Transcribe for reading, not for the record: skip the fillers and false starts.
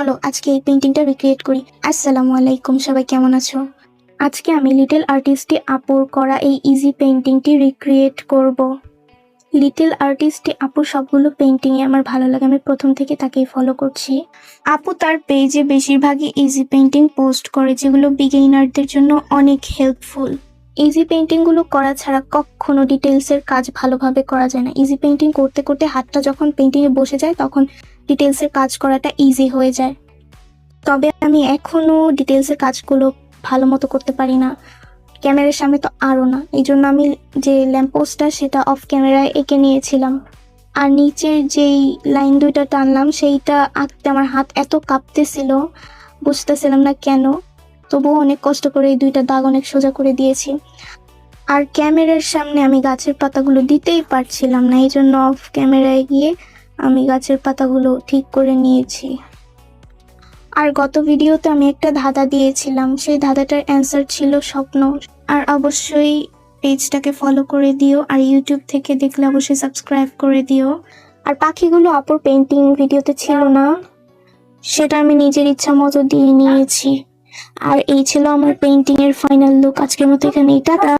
চলো আজকে এই পেইন্টিংটা রিক্রিয়েট করি। আসসালামু আলাইকুম, সবাই কেমন আছো? আজকে আমি লিটল আর্টিস্টে আপুর করা এই ইজি পেইন্টিংটি রিক্রিয়েট করব। লিটল আর্টিস্টে আপুর সবগুলো পেইন্টিংই আমার ভালো লাগে, আমি প্রথম থেকে তাকেই ফলো করছি। আপু তার পেজে বেশিরভাগই ইজি পেইন্টিং পোস্ট করে, যেগুলো বিগিনারদের জন্য অনেক হেল্পফুল। ইজি পেইন্টিংগুলো করা ছাড়া কখনো ডিটেলসের কাজ ভালোভাবে করা যায় না। ইজি পেইন্টিং করতে করতে হাতটা যখন পেইন্টিংয়ে বসে যায় তখন ডিটেলসের কাজ করাটা ইজি হয়ে যায়। তবে আমি এখনো ডিটেলসের কাজগুলো ভালো মতো করতে পারি না, ক্যামেরার সামনে তো আরও না। এই জন্য আমি যে ল্যাম্পপোস্টটা সেটা অফ ক্যামেরায় এঁকে নিয়েছিলাম, আর নিচের যেই লাইন দুইটা টানলাম সেইটা আঁকতে আমার হাত এত কাঁপতেছিল, বুঝতেছিলাম না কেন। তবুও অনেক কষ্ট করে এই দুইটা দাগ অনেক সোজা করে দিয়েছি। আর ক্যামেরার সামনে আমি গাছের পাতাগুলো দিতেই পারছিলাম না, এই জন্য অফ ক্যামেরায় গিয়ে আমি গাছের পাতাগুলো ঠিক করে নিয়েছি। আর গত ভিডিওতে আমি একটা ধাঁধা দিয়েছিলাম, সেই ধাঁধাটার অ্যান্সার ছিল স্বপ্ন। আর অবশ্যই পেজটাকে ফলো করে দিও, আর ইউটিউব থেকে দেখলে অবশ্যই সাবস্ক্রাইব করে দিও। আর পাখিগুলো আপুর পেইন্টিং ভিডিওতে ছিল না, সেটা আমি নিজের ইচ্ছা মতো দিয়ে নিয়েছি। আর এই ছিল আমার পেইন্টিং এর ফাইনাল লুক। আজকের মতো এখানেই, টাটা।